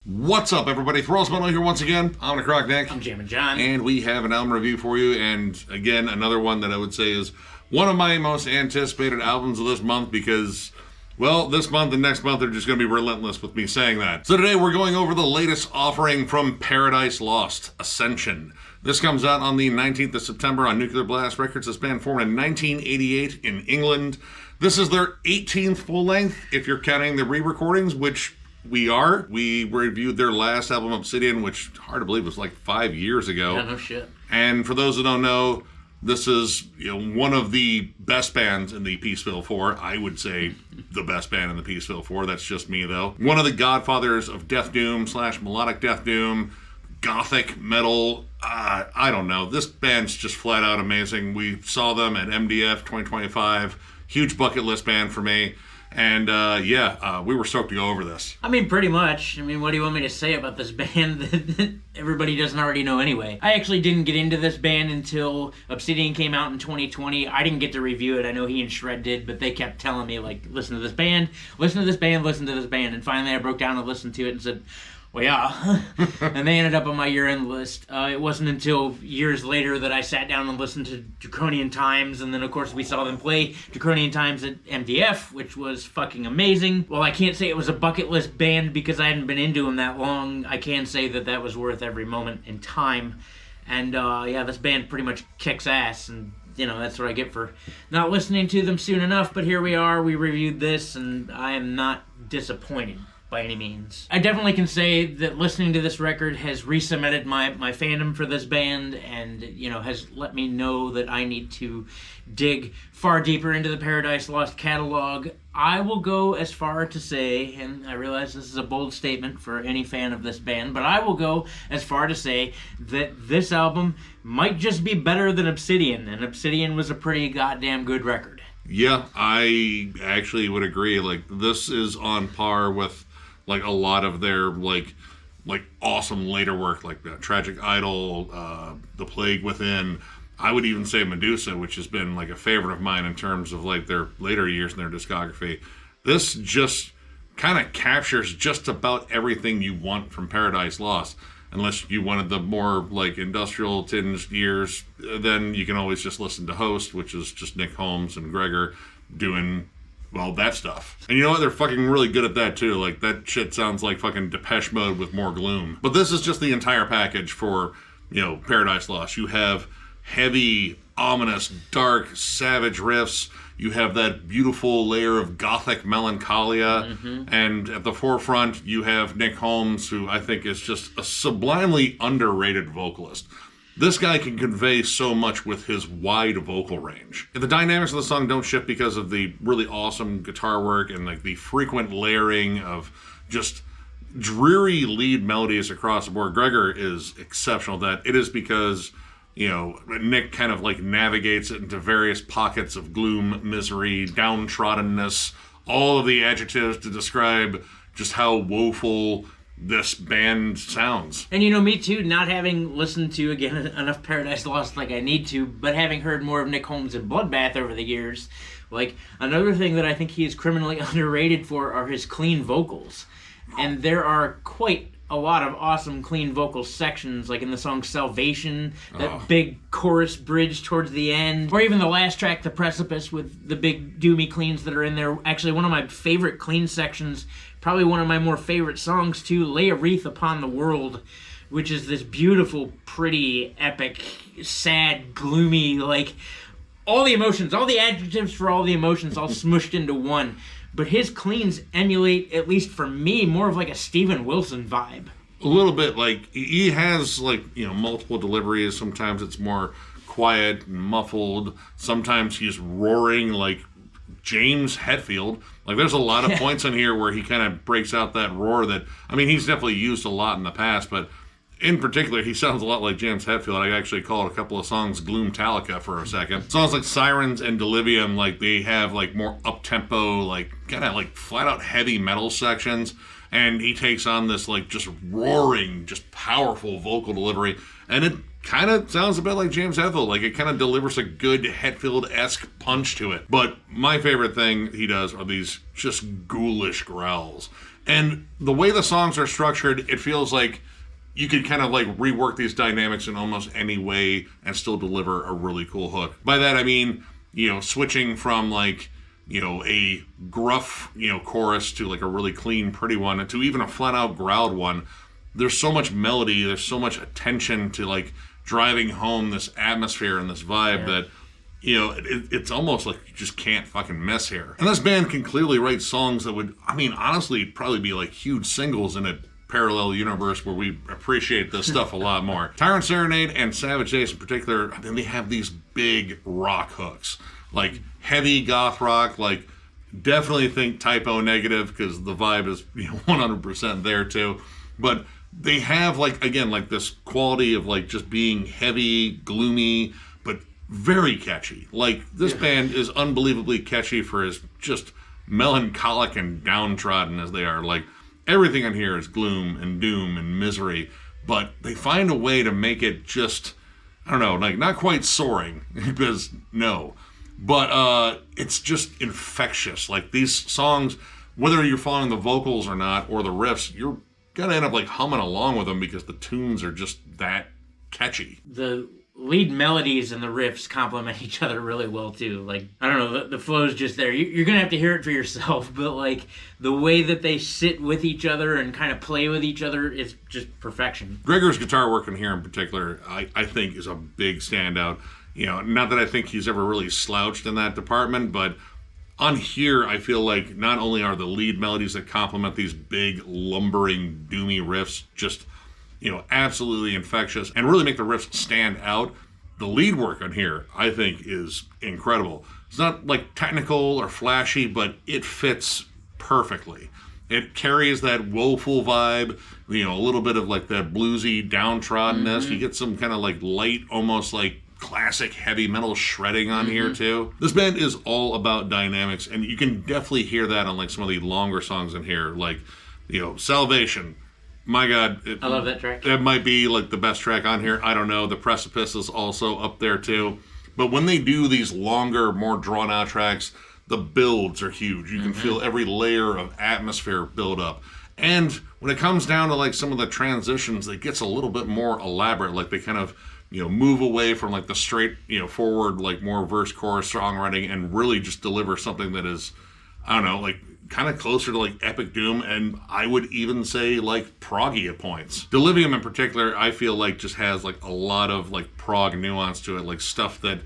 What's up, everybody? Thralls here once again. I'm Necrotic Nick. I'm Jammin John. And we have an album review for you. And again, another one that I would say is one of my most anticipated albums of this month because, well, this month and next month are just going to be relentless with me saying that. So today we're going over the latest offering from Paradise Lost, Ascension. This comes out on the 19th of September on Nuclear Blast Records. This band formed in 1988 in England. This is their 18th full length, if you're counting the re-recordings, which we are. We reviewed their last album, Obsidian, which, hard to believe, was like 5 years ago. Yeah, no shit. And for those that don't know, this is one of the best bands in the Peaceville 4. I would say the best band in the Peaceville 4. That's just me, though. One of the godfathers of Death Doom / melodic Death Doom, gothic metal. I don't know. This band's just flat out amazing. We saw them at MDF 2025. Huge bucket list band for me. And we were stoked to go over this. I mean, pretty much. I mean, what do you want me to say about this band that everybody doesn't already know anyway? I actually didn't get into this band until Obsidian came out in 2020. I didn't get to review it. I know he and Shred did, but they kept telling me, like, listen to this band, listen to this band, listen to this band. And finally I broke down and listened to it and said, well, yeah. And they ended up on my year-end list. It wasn't until years later that I sat down and listened to Draconian Times, and then, of course, we saw them play Draconian Times at MDF, which was fucking amazing. Well, I can't say it was a bucket list band because I hadn't been into them that long. I can say that that was worth every moment in time. And, this band pretty much kicks ass, and that's what I get for not listening to them soon enough. But here we are. We reviewed this, and I am not disappointed by any means. I definitely can say that listening to this record has re-cemented my fandom for this band and, has let me know that I need to dig far deeper into the Paradise Lost catalog. I will go as far to say, and I realize this is a bold statement for any fan of this band, but I will go as far to say that this album might just be better than Obsidian, and Obsidian was a pretty goddamn good record. Yeah, I actually would agree. Like, this is on par with like a lot of their like awesome later work, like Tragic Idol, The Plague Within. I would even say Medusa, which has been like a favorite of mine in terms of like their later years in their discography. This just kind of captures just about everything you want from Paradise Lost. Unless you wanted the more like industrial tinged years, then you can always just listen to Host, which is just Nick Holmes and Gregor doing, well, that stuff. And you know what? They're fucking really good at that, too. Like, that shit sounds like fucking Depeche Mode with more gloom. But this is just the entire package for, Paradise Lost. You have heavy, ominous, dark, savage riffs. You have that beautiful layer of gothic melancholia. Mm-hmm. And at the forefront, you have Nick Holmes, who I think is just a sublimely underrated vocalist. This guy can convey so much with his wide vocal range. And the dynamics of the song don't shift because of the really awesome guitar work and like the frequent layering of just dreary lead melodies across the board. Gregor is exceptional at that. It is because, Nick kind of like navigates it into various pockets of gloom, misery, downtroddenness, all of the adjectives to describe just how woeful this band sounds. And me too, not having listened to, again, enough Paradise Lost like I need to, but having heard more of Nick Holmes and Bloodbath over the years, like, another thing that I think he is criminally underrated for are his clean vocals. And there are quite a lot of awesome clean vocal sections, like in the song Salvation, that big chorus bridge towards the end, or even the last track, The Precipice, with the big doomy cleans that are in there. Actually, one of my favorite clean sections, probably one of my more favorite songs too, Lay a Wreath Upon the World, which is this beautiful, pretty, epic, sad, gloomy, like, all the emotions, all the adjectives for all the emotions all smushed into one. But his cleans emulate, at least for me, more of like a Steven Wilson vibe. A little bit. Like, he has like, multiple deliveries. Sometimes it's more quiet and muffled. Sometimes he's roaring like James Hetfield. Like, there's a lot of points in here where he kind of breaks out that roar that, I mean, he's definitely used a lot in the past, but in particular, he sounds a lot like James Hetfield. I actually called a couple of songs Gloomtalica for a second. Songs like Sirens and Delirium, like, they have like more up-tempo, like, kind of like flat-out heavy metal sections, and he takes on this like just roaring, just powerful vocal delivery, and it kind of sounds a bit like James Hetfield. Like, it kind of delivers a good Hetfield-esque punch to it. But my favorite thing he does are these just ghoulish growls. And the way the songs are structured, it feels like you could kind of like rework these dynamics in almost any way and still deliver a really cool hook. By that I mean, switching from like, a gruff, chorus to like a really clean, pretty one, to even a flat out growled one. There's so much melody, there's so much attention to like driving home this atmosphere and this vibe that, it's almost like you just can't fucking miss here. And this band can clearly write songs that would, honestly, probably be like huge singles in a parallel universe where we appreciate this stuff a lot more. Tyrant Serenade and Savage Days in particular, they have these big rock hooks. Like heavy goth rock, like definitely think Typo Negative because the vibe is 100% there too. But they have like, again, like this quality of like just being heavy, gloomy, but very catchy. Like this band is unbelievably catchy for as just melancholic and downtrodden as they are. Like everything on here is gloom and doom and misery, but they find a way to make it just, I don't know, like not quite soaring because no, but it's just infectious. Like these songs, whether you're following the vocals or not, or the riffs, you're gonna end up like humming along with them because the tunes are just that catchy. The lead melodies and the riffs complement each other really well too. Like, I don't know, the flow's just there. You're gonna have to hear it for yourself, but like the way that they sit with each other and kind of play with each other is just perfection. Gregor's guitar work in here in particular, I think is a big standout. Not that I think he's ever really slouched in that department, but on here, I feel like not only are the lead melodies that complement these big, lumbering, doomy riffs just, absolutely infectious and really make the riffs stand out, the lead work on here, I think, is incredible. It's not, like, technical or flashy, but it fits perfectly. It carries that woeful vibe, a little bit of, like, that bluesy downtroddenness. Mm-hmm. You get some kind of, like, light, almost, like, classic heavy metal shredding on here too. This band is all about dynamics, and you can definitely hear that on like some of the longer songs in here, like Salvation. My God, I love that track. That might be like the best track on here. I don't know. The Precipice is also up there too. But when they do these longer, more drawn out tracks, the builds are huge. You can feel every layer of atmosphere build up. And when it comes down to like some of the transitions, it gets a little bit more elaborate. Like they kind of move away from like the straight, forward, like more verse chorus songwriting and really just deliver something that is, I don't know, like kind of closer to like epic doom, and I would even say like proggy at points. Delirium in particular, I feel like just has like a lot of like prog nuance to it, like stuff that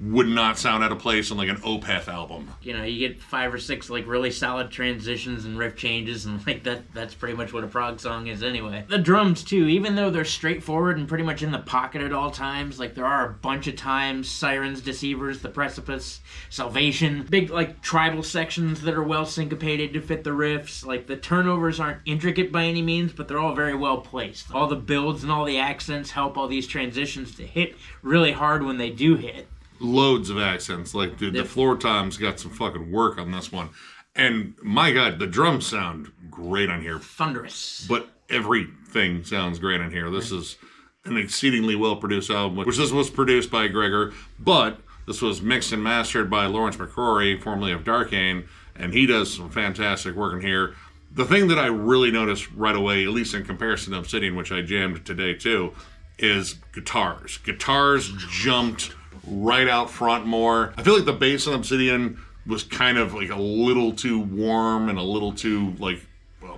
would not sound out of place on like an Opeth album. You get 5 or 6 like really solid transitions and riff changes, and like that's pretty much what a prog song is anyway. The drums too, even though they're straightforward and pretty much in the pocket at all times, like there are a bunch of times, Sirens, Deceivers, The Precipice, Salvation, big like tribal sections that are well syncopated to fit the riffs. Like the turnovers aren't intricate by any means, but they're all very well placed. All the builds and all the accents help all these transitions to hit really hard when they do hit. Loads of accents. Like, dude, the floor tom's got some fucking work on this one. And, my God, the drums sound great on here. Thunderous. But everything sounds great on here. This is an exceedingly well-produced album, which this was produced by Gregor, but this was mixed and mastered by Lawrence McCrory, formerly of Darkane, and he does some fantastic work in here. The thing that I really noticed right away, at least in comparison to Obsidian, which I jammed today too, is guitars. Guitars jumped right out front more. I feel like the bass on Obsidian was kind of like a little too warm and a little too like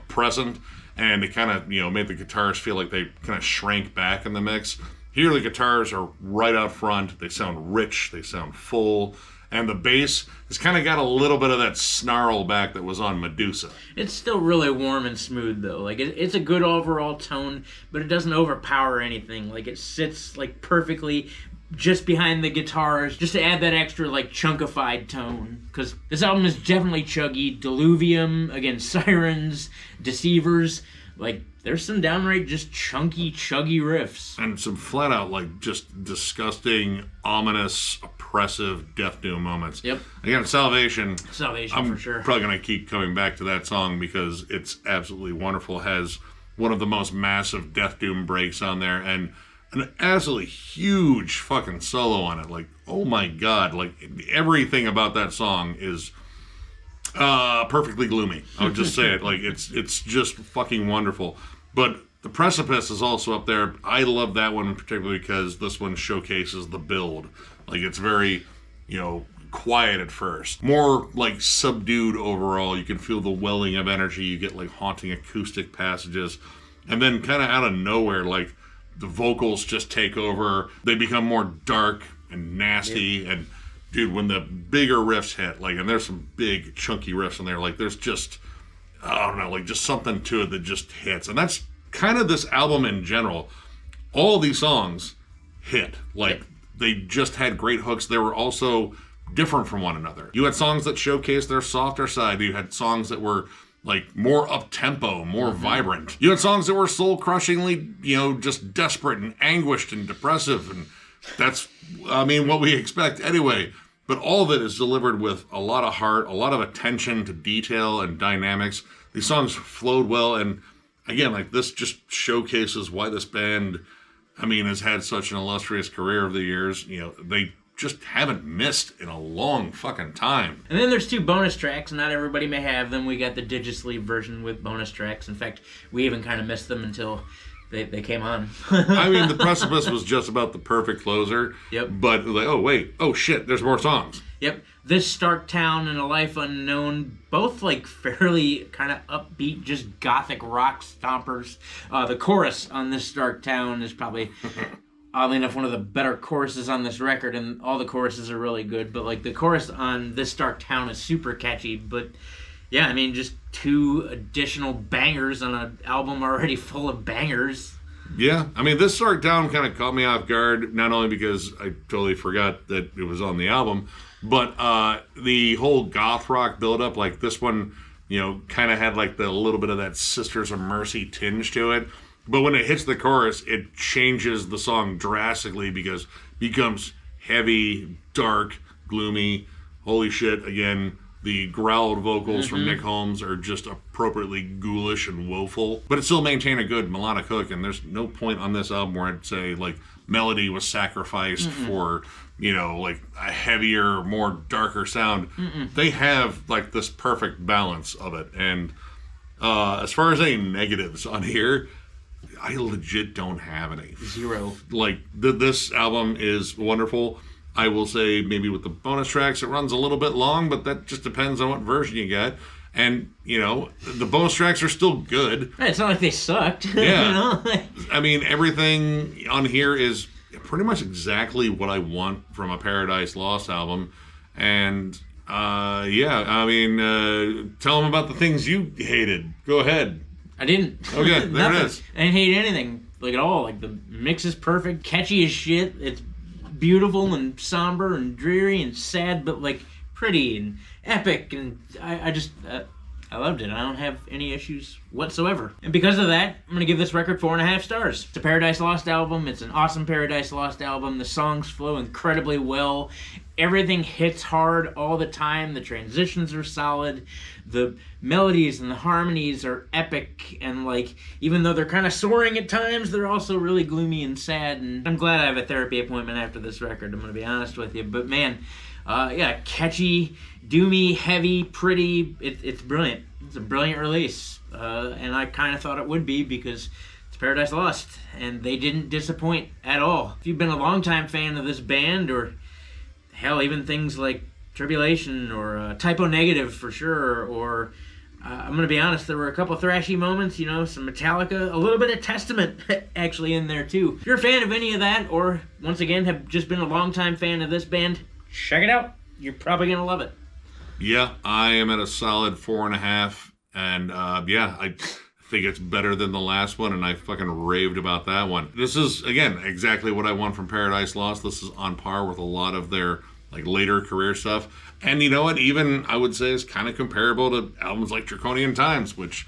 present, and it kind of made the guitars feel like they kind of shrank back in the mix. Here the guitars are right out front. They sound rich, they sound full, and the bass has kind of got a little bit of that snarl back that was on Medusa. It's still really warm and smooth though. Like it's a good overall tone, but it doesn't overpower anything. Like it sits like perfectly just behind the guitars, just to add that extra like chunkified tone, because this album is definitely chuggy. Diluvium, again, Sirens, Deceivers, like there's some downright just chunky, chuggy riffs. And some flat out like just disgusting, ominous, oppressive death doom moments. Yep. Again, Salvation I'm for sure. Probably going to keep coming back to that song because it's absolutely wonderful. It has one of the most massive death doom breaks on there, and an absolutely huge fucking solo on it. Like, oh my god, like everything about that song is perfectly gloomy. I would just say it. Like, it's just fucking wonderful. But The Precipice is also up there. I love that one particularly because this one showcases the build. Like, it's very, quiet at first. More, like, subdued overall. You can feel the welling of energy. You get, like, haunting acoustic passages. And then kind of out of nowhere, like, the vocals just take over. They become more dark and nasty. Yep. And, dude, when the bigger riffs hit, like, and there's some big, chunky riffs in there, like, there's just, I don't know, like, just something to it that just hits. And that's kind of this album in general. All these songs hit. Like, they just had great hooks. They were also different from one another. You had songs that showcased their softer side. You had songs that were, like, more up-tempo, more vibrant. You had songs that were soul-crushingly, just desperate and anguished and depressive. And that's, what we expect anyway. But all of it is delivered with a lot of heart, a lot of attention to detail and dynamics. These songs flowed well. And again, like, this just showcases why this band, has had such an illustrious career over the years. They just haven't missed in a long fucking time. And then there's 2 bonus tracks. Not everybody may have them. We got the Digisleeve version with bonus tracks. In fact, we even kind of missed them until they came on. The Precipice was just about the perfect closer. Yep. But like, oh wait, oh shit, there's more songs. Yep. This Stark Town and A Life Unknown, both like fairly kind of upbeat, just gothic rock stompers. The chorus on This Stark Town is probably, oddly enough, one of the better choruses on this record, and all the choruses are really good, but like the chorus on This Stark Town is super catchy. But yeah, just 2 additional bangers on an album already full of bangers. Yeah, This Stark Town kind of caught me off guard, not only because I totally forgot that it was on the album, but the whole goth rock buildup, like this one, kind of had like the little bit of that Sisters of Mercy tinge to it. But when it hits the chorus, it changes the song drastically because it becomes heavy, dark, gloomy. Holy shit, again, the growled vocals from Nick Holmes are just appropriately ghoulish and woeful. But it still maintained a good melodic hook, and there's no point on this album where I'd say, like, melody was sacrificed for, like, a heavier, more darker sound. They have, like, this perfect balance of it. And as far as any negatives on here, I legit don't have any. 0. Like, this album is wonderful. I will say maybe with the bonus tracks, it runs a little bit long, but that just depends on what version you get. And, the bonus tracks are still good. It's not like they sucked. Yeah. Everything on here is pretty much exactly what I want from a Paradise Lost album. And, tell them about the things you hated. Go ahead. I didn't. Okay, there it is. I didn't hate anything, like, at all. Like, the mix is perfect, catchy as shit. It's beautiful and somber and dreary and sad, but, like, pretty and epic. And I just loved it. I don't have any issues whatsoever. And because of that, I'm going to give this record 4.5 stars. It's a Paradise Lost album. It's an awesome Paradise Lost album. The songs flow incredibly well. Everything hits hard all the time. The transitions are solid. The melodies and the harmonies are epic. And, like, even though they're kind of soaring at times, they're also really gloomy and sad. And I'm glad I have a therapy appointment after this record, I'm going to be honest with you. But, man, catchy, doomy, heavy, pretty. It's brilliant. It's a brilliant release. And I kind of thought it would be because it's Paradise Lost. And they didn't disappoint at all. If you've been a longtime fan of this band, or hell, even things like Tribulation or Typo Negative for sure, or I'm going to be honest, there were a couple thrashy moments, some Metallica, a little bit of Testament actually in there too. If you're a fan of any of that, or once again have just been a longtime fan of this band, check it out. You're probably going to love it. Yeah, I am at a solid 4.5, and I think it's better than the last one, and I fucking raved about that one. This is, again, exactly what I want from Paradise Lost. This is on par with a lot of their, like, later career stuff. And you know what? Even, I would say, is kind of comparable to albums like Draconian Times, which,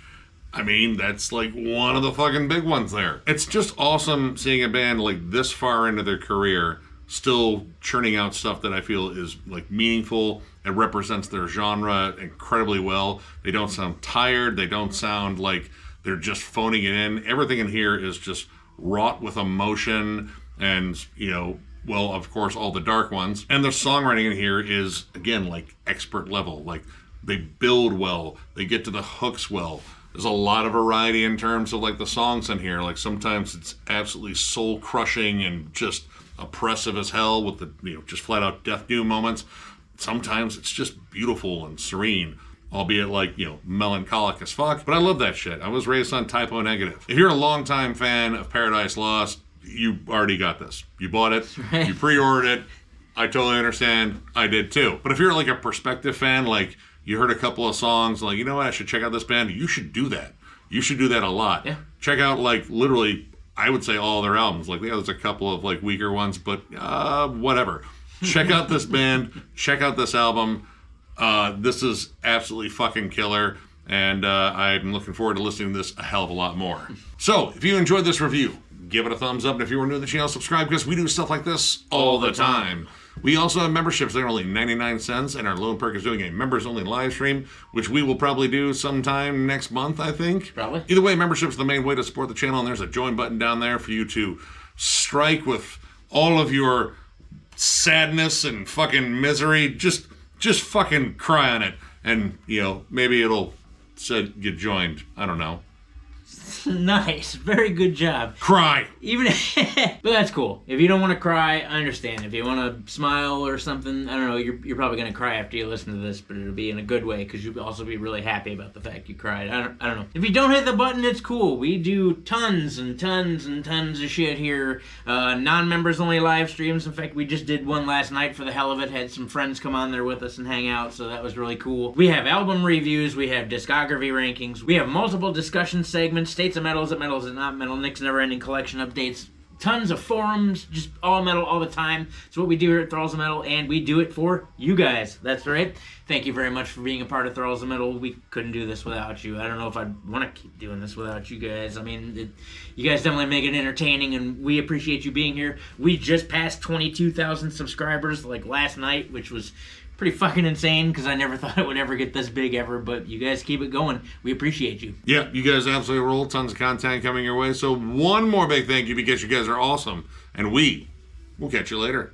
that's, like, one of the fucking big ones there. It's just awesome seeing a band, like, this far into their career still churning out stuff that I feel is, like, meaningful. It represents their genre incredibly well. They don't sound tired. They don't sound like they're just phoning it in. Everything in here is just wrought with emotion and, you know, well, of course, all the dark ones. And the songwriting in here is, again, like expert level. Like, they build well, they get to the hooks well. There's a lot of variety in terms of like the songs in here. Like sometimes it's absolutely soul crushing and just oppressive as hell with the, you know, just flat out death doom moments. Sometimes it's just beautiful and serene, albeit like, you know, melancholic as fuck. But I love that shit. I was raised on Typo Negative. If you're a longtime fan of Paradise Lost, you already got this. You bought it, you pre-ordered it. I totally understand. I did too. But if you're like a prospective fan, like you heard a couple of songs, like, you know what, I should check out this band, you should do that. You should do that a lot. Yeah. Check out, like, literally, I would say all their albums. Like, yeah, there's a couple of, like, weaker ones, but whatever. Check out this band. Check out this album. This is absolutely fucking killer, and I'm looking forward to listening to this a hell of a lot more. So, if you enjoyed this review, give it a thumbs up, and if you are new to the channel, subscribe, because we do stuff like this all the time. We also have memberships. They're only 99 cents, and our Lone Perk is doing a members-only live stream, which we will probably do sometime next month, I think. Probably. Either way, membership's the main way to support the channel, and there's a join button down there for you to strike with all of your sadness and fucking misery. Just fucking cry on it, and, you know, maybe it'll get joined. I don't know. Nice. Very good job. Cry. But that's cool. If you don't want to cry, I understand. If you want to smile or something, I don't know, you're probably going to cry after you listen to this, but it'll be in a good way, because you'll also be really happy about the fact you cried. I don't know. If you don't hit the button, it's cool. We do tons and tons and tons of shit here. Non-members only live streams. In fact, we just did one last night for the hell of it. Had some friends come on there with us and hang out, so that was really cool. We have album reviews. We have discography rankings. We have multiple discussion segments. States of Metal, is it metal, is it not metal, Nick's never-ending collection updates, tons of forums, just all metal all the time. It's what we do here at Thralls of Metal, and we do it for you guys. That's right. Thank you very much for being a part of Thralls of Metal. We couldn't do this without you. I don't know if I'd want to keep doing this without you guys. I mean, you guys definitely make it entertaining, and we appreciate you being here. We just passed 22,000 subscribers like last night, which was pretty fucking insane, because I never thought it would ever get this big ever, but you guys keep it going. We appreciate you. Yeah, you guys absolutely roll. Tons of content coming your way. So one more big thank you, because you guys are awesome, and we will catch you later.